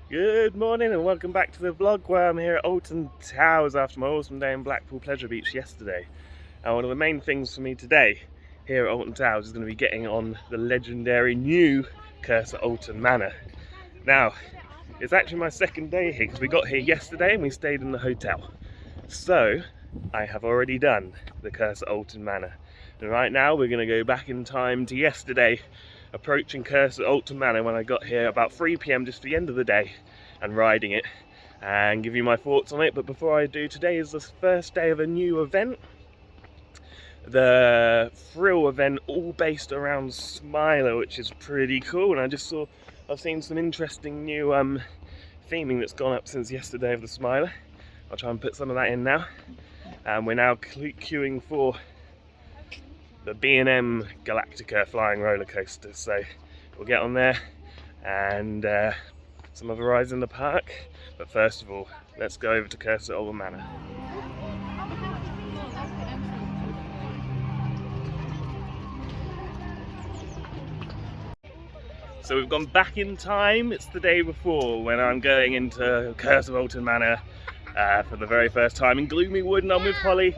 Good morning and welcome back to the vlog where I'm here at Alton Towers after my awesome day in Blackpool Pleasure Beach yesterday. And one of the main things for me today here at Alton Towers is going to be getting on the legendary new Curse of Alton Manor. Now, it's actually my second day here because we got here yesterday and we stayed in the hotel. So, I have already done the Curse of Alton Manor. And right now we're going to go back in time to yesterday, approaching Curse of Alton Manor when I got here about 3 PM, just the end of the day, and riding it and give you my thoughts on it. But before I do, today is the first day of a new event, the thrill event, all based around SMILER, which is pretty cool. And I've seen some interesting new theming that's gone up since yesterday of the SMILER. I'll try and put some of that in now. We're now queuing for the B&M Galactica flying roller coaster, so we'll get on there and some other rides in the park. But first of all, let's go over to Curse of Alton Manor. So we've gone back in time. It's the day before when I'm going into Curse of Alton Manor for the very first time in Gloomy Wood, and I'm with Holly,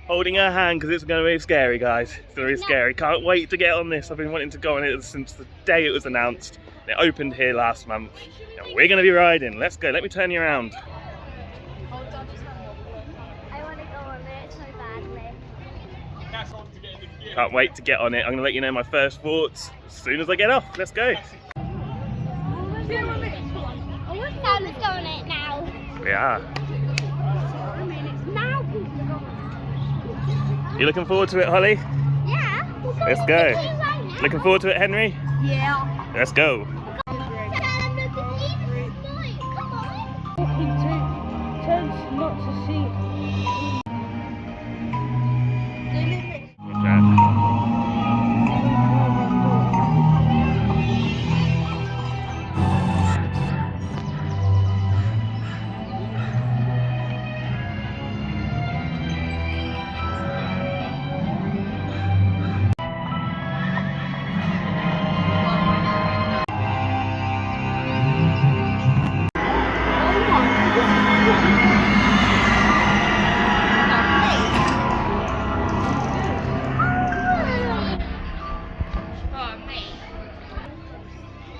holding her hand because it's going to be scary, guys. It's going to be scary. Can't wait to get on this. I've been wanting to go on it since the day it was announced. It opened here last month and we're going to be riding. Let's go. Let me turn you around. I want to go on it so badly. Can't wait to get on it. I'm going to let you know my first thoughts as soon as I get off. Let's go. Let's go on it now. We are. Now. You looking forward to it, Holly? Yeah. Let's go. Looking forward to it, Henry? Yeah. Let's go. Not to see.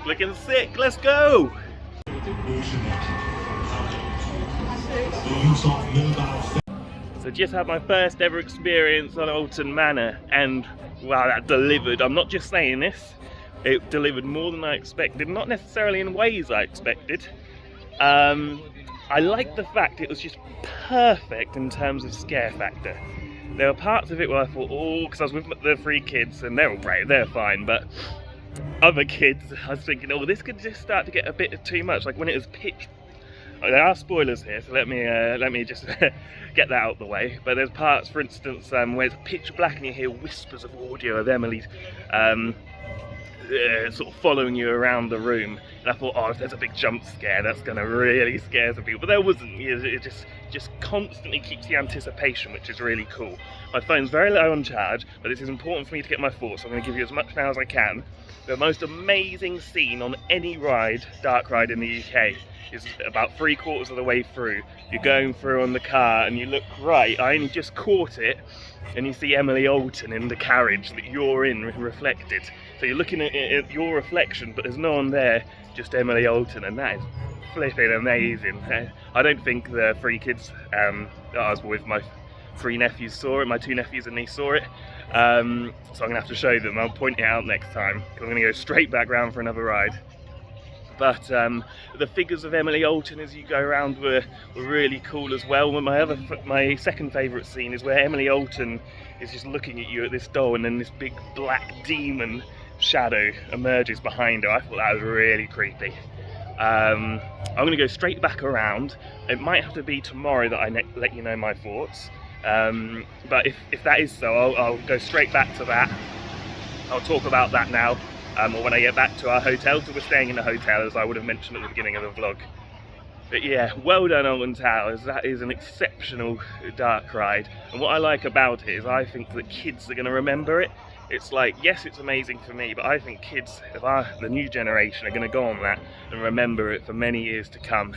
Looking sick, let's go! So just had my first ever experience on Alton Manor, and wow, that delivered. I'm not just saying this, it delivered more than I expected, not necessarily in ways I expected. I like the fact it was just perfect in terms of scare factor. There were parts of it where I thought, oh, because I was with the 3 kids and they're all great, they're fine, but other kids, I was thinking, oh, this could just start to get a bit too much. Like when it was pitch. There are spoilers here, so let me just get that out of the way. But there's parts, for instance, where it's pitch black and you hear whispers of audio of Emily sort of following you around the room. And I thought, oh, if there's a big jump scare, that's going to really scare some people. But there wasn't. It just constantly keeps the anticipation, which is really cool. My phone's very low on charge, but this is important for me to get my thoughts, so I'm going to give you as much now as I can. The most amazing scene on any ride, dark ride in the UK, is about 3/4 of the way through. You're going through on the car and you look right, I only just caught it, and you see Emily Alton in the carriage that you're in reflected. So you're looking at your reflection, but there's no one there, just Emily Alton, and that is flipping amazing. I don't think the 3 kids that I was with, my 3 nephews saw it, my 2 nephews and niece saw it. So I'm going to have to show them. I'll point it out next time, because I'm going to go straight back round for another ride. But the figures of Emily Alton as you go around were really cool as well. My second favourite scene is where Emily Alton is just looking at you at this doll, and then this big black demon shadow emerges behind her. I thought that was really creepy. I'm going to go straight back around. It might have to be tomorrow that I let you know my thoughts. But if that is so, I'll go straight back to that. I'll talk about that now, or when I get back to our hotel, so we're staying in a hotel, as I would have mentioned at the beginning of the vlog. But yeah, well done Alton Towers. That is an exceptional dark ride, and what I like about it is I think that kids are going to remember it. it's like, yes, it's amazing for me, but I think kids of the new generation are going to go on that and remember it for many years to come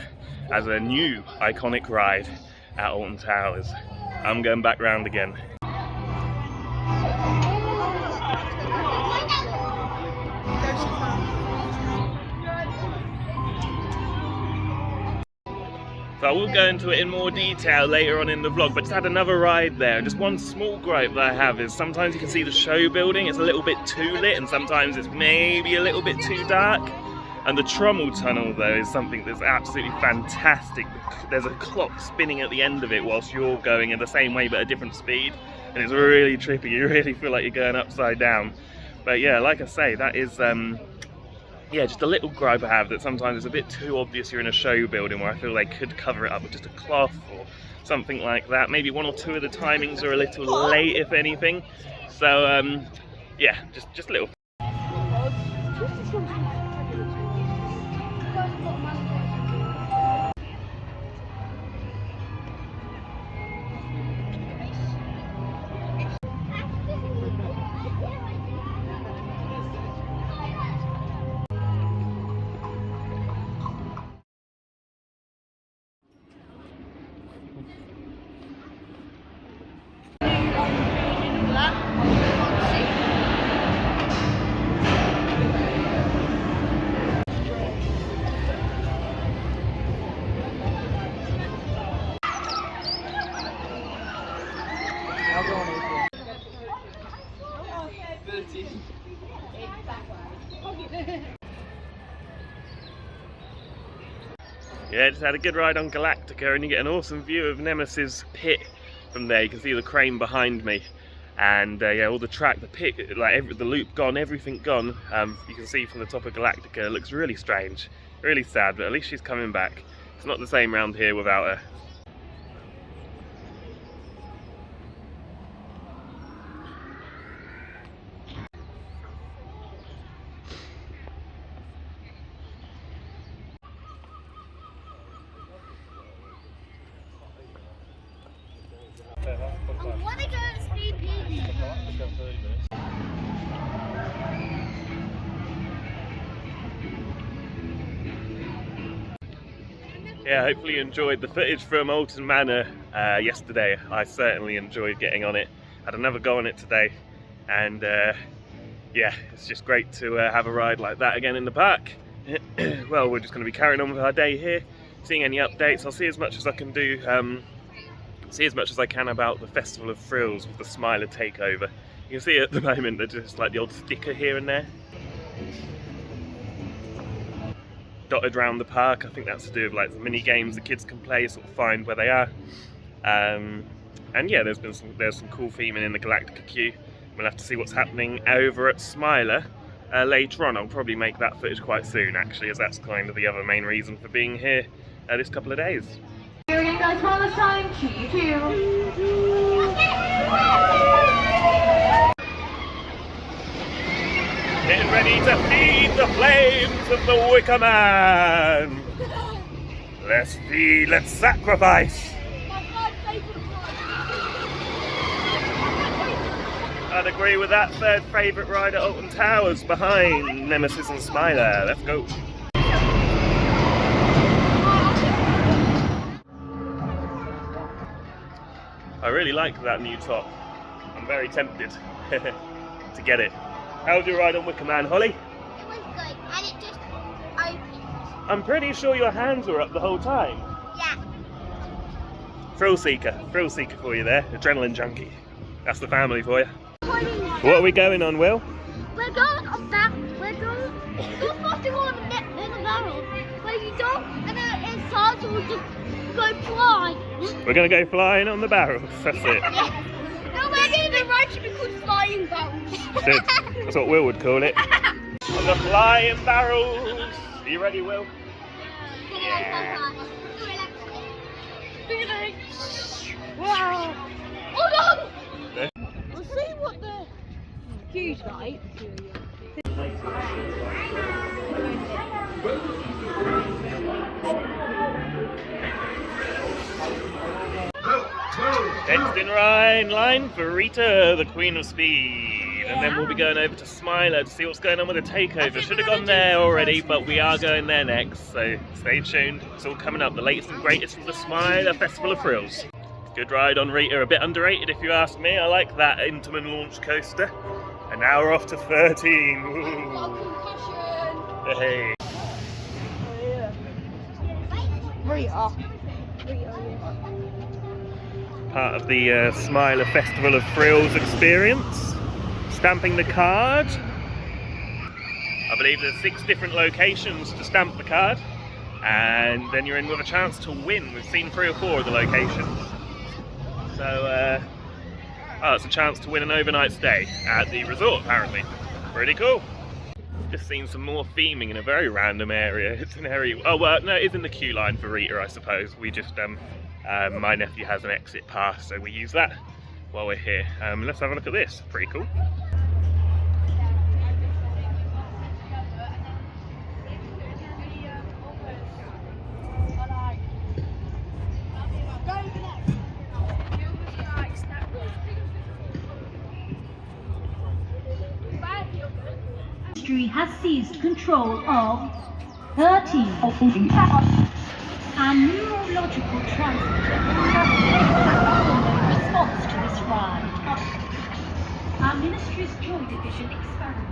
as a new iconic ride at Alton Towers. I'm going back round again. So I will go into it in more detail later on in the vlog, but just had another ride there. And just one small gripe that I have is sometimes you can see the show building, it's a little bit too lit, and sometimes it's maybe a little bit too dark. And the trommel tunnel though is something that's absolutely fantastic. There's a clock spinning at the end of it whilst you're going in the same way but a different speed. And it's really trippy, you really feel like you're going upside down. But yeah, like I say, that is yeah, just a little gripe I have, that sometimes it's a bit too obvious you're in a show building, where I feel they could cover it up with just a cloth or something like that. Maybe one or two of the timings are a little late, if anything. So yeah, just a little. Yeah, just had a good ride on Galactica, and you get an awesome view of Nemesis pit from there. You can see the crane behind me, and yeah, all the track, the pit, like the loop gone, everything gone. You can see from the top of Galactica, it looks really strange, really sad, but at least she's coming back. It's not the same round here without her. I want to go to sleepy. Yeah, hopefully you enjoyed the footage from Alton Manor yesterday. I certainly enjoyed getting on it. Had another go on it today, and yeah, it's just great to have a ride like that again in the park. Well, we're just going to be carrying on with our day here, seeing any updates. I'll see as much as I can do, see as much as I can about the Festival of Thrills with the SMILER takeover. You can see at the moment there's just like the odd sticker here and there dotted around the park. I think that's to do with like the mini games the kids can play, sort of find where they are. And yeah, there's some cool theming in the Galactica queue. We'll have to see what's happening over at SMILER later on. I'll probably make that footage quite soon actually, as that's kind of the other main reason for being here this couple of days. Here guys, one last time, choo-choo. Getting ready to feed the flames of the Wicker Man. Let's feed, let's sacrifice. I'd agree with that. Third favourite ride at Alton Towers behind Nemesis and SMILER. Let's go. I really like that new top. I'm very tempted to get it. How was your ride on Wicker Man, Holly? It was good, and it just opened. I'm pretty sure your hands were up the whole time. Yeah. Thrill seeker for you there. Adrenaline junkie. That's the family for you. What are we going on, Will? We're going on that. We're supposed to go on in the barrel. But you don't, and then it starts, we'll just go fly. We're going to go flying on the barrels. That's it. Yeah. No, we're going to ride to be called flying barrels. That's what Will would call it. On the flying barrels. Are you ready, Will? Yeah. Wow. Hold on. We'll see what the huge like. Next in line for Rita, the Queen of Speed. and then we'll be going over to SMILER to see what's going on with the takeover. Should have gone there already, but we are going there next, so stay tuned. It's all coming up, the latest and greatest from the SMILER Festival of Thrills. Good ride on Rita, a bit underrated if you ask me. I like that Intamin launch coaster. And now we're off to 13. Ooh. Hey. Rita. Part of the SMILER Festival of Thrills experience. Stamping the card. I believe there's 6 different locations to stamp the card. And then you're in with a chance to win. We've seen 3 or 4 of the locations. So, it's a chance to win an overnight stay at the resort, apparently. Pretty cool. Just seen some more theming in a very random area. It's an area, oh well, no, it is in the queue line for Rita, I suppose. We just, my nephew has an exit pass, so we use that while we're here. Let's have a look at this, pretty cool. Has seized control of 13 and neurological transmitter in response to this ride. Our Ministry's Joy Division experiment.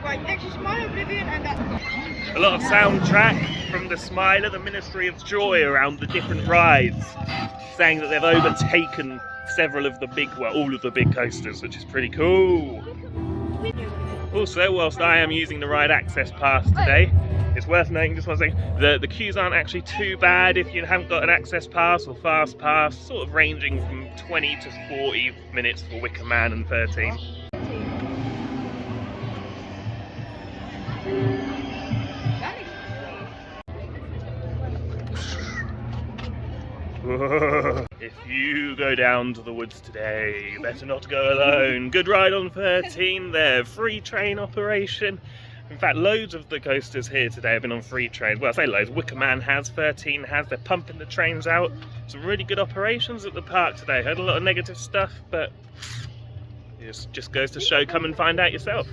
Right, next is my Oblivion and that. A lot of soundtrack from the SMILER, the Ministry of Joy, around the different rides, saying that they've overtaken several of the big, well, all of the big coasters, which is pretty cool. Also, whilst I am using the ride access pass today, it's worth noting, just one second, the queues aren't actually too bad if you haven't got an access pass or fast pass, sort of ranging from 20 to 40 minutes for Wicker Man and 13. If you go down to the woods today, you better not go alone. Good ride on 13 there, free train operation. In fact, loads of the coasters here today have been on free trains. Well, I say loads, Wicker Man has, 13 has, they're pumping the trains out. Some really good operations at the park today. Heard a lot of negative stuff, but it just goes to show, come and find out yourself.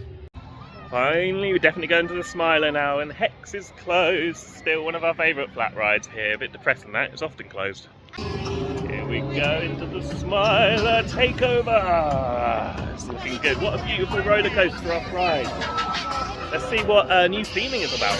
Finally, we're definitely going to the SMILER now, and Hex is closed. Still one of our favourite flat rides here. A bit depressing that, it's often closed. Here we go into the SMILER takeover. It's looking good. What a beautiful roller coaster off ride. Let's see what new theming is about.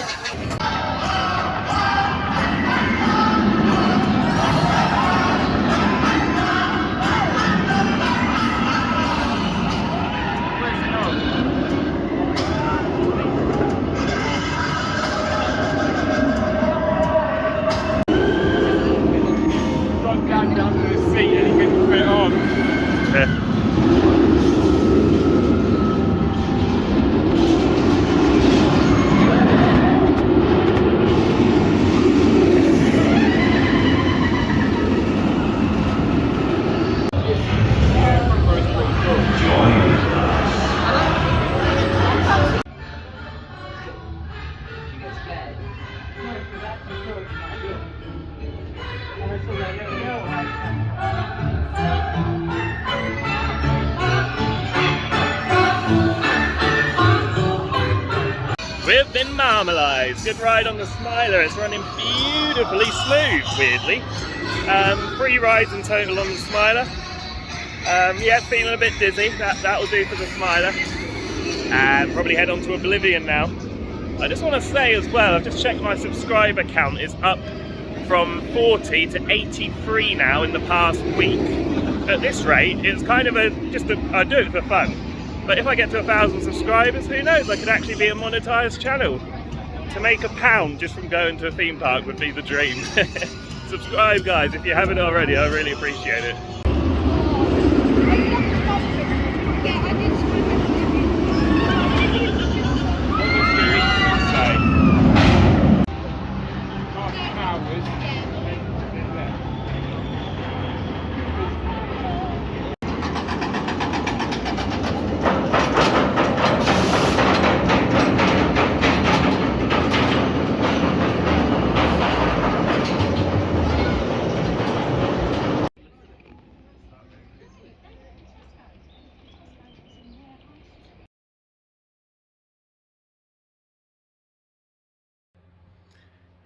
We've been marmalised. Good ride on the SMILER. It's running beautifully smooth, weirdly. 3 rides in total on the SMILER. Yeah, feeling a bit dizzy. That'll do for the SMILER. And probably head on to Oblivion now. I just want to say as well, I've just checked my subscriber count is up from 40 to 83 now in the past week. At this rate, it's kind of I do it for fun. But if I get to 1,000 subscribers, who knows, I could actually be a monetized channel. To make £1 just from going to a theme park would be the dream. Subscribe guys, if you haven't already, I really appreciate it.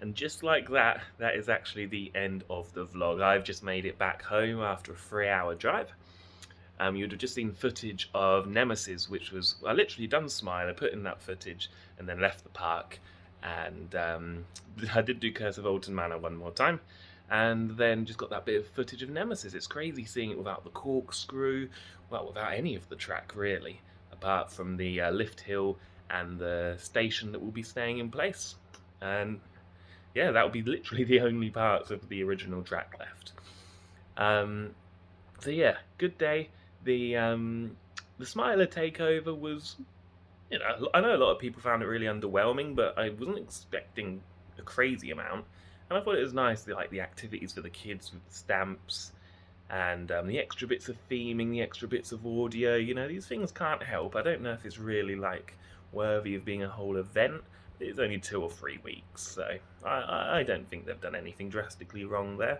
And just like that, that is actually the end of the vlog. I've just made it back home after a 3-hour drive. You'd have just seen footage of Nemesis, which was, I literally done SMILER, put in that footage, and then left the park. And I did do Curse of Alton Manor one more time, and then just got that bit of footage of Nemesis. It's crazy seeing it without the corkscrew, well, without any of the track really, apart from the lift hill and the station that will be staying in place. And yeah, that will be literally the only parts of the original track left. So yeah, good day. The SMILER takeover was, you know, I know a lot of people found it really underwhelming, but I wasn't expecting a crazy amount. And I thought it was nice, like the activities for the kids with the stamps, and the extra bits of theming, the extra bits of audio. You know, these things can't help. I don't know if it's really like worthy of being a whole event. It's only 2 or 3 weeks, so I don't think they've done anything drastically wrong there.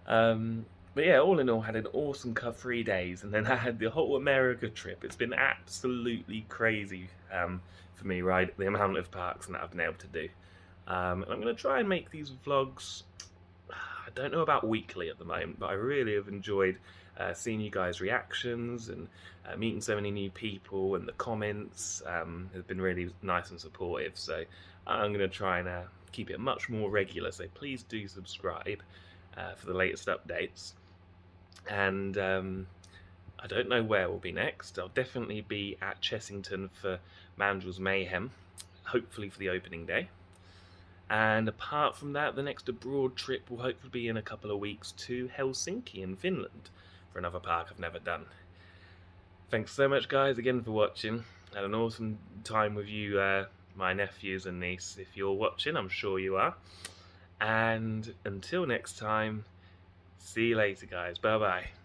But yeah, all in all, had an awesome 3 days, and then I had the whole America trip. It's been absolutely crazy for me, right? The amount of parks that I've been able to do. I'm going to try and make these vlogs, I don't know about weekly at the moment, but I really have enjoyed seeing you guys' reactions and meeting so many new people, and the comments have been really nice and supportive. So I'm going to try and keep it much more regular, so please do subscribe for the latest updates. And I don't know where we'll be next. I'll definitely be at Chessington for Mandrel's Mayhem, hopefully for the opening day. And apart from that, the next abroad trip will hopefully be in a couple of weeks to Helsinki in Finland for another park I've never done. Thanks so much, guys, again for watching. Had an awesome time with you, my nephews and niece. If you're watching, I'm sure you are. And until next time, see you later, guys. Bye-bye.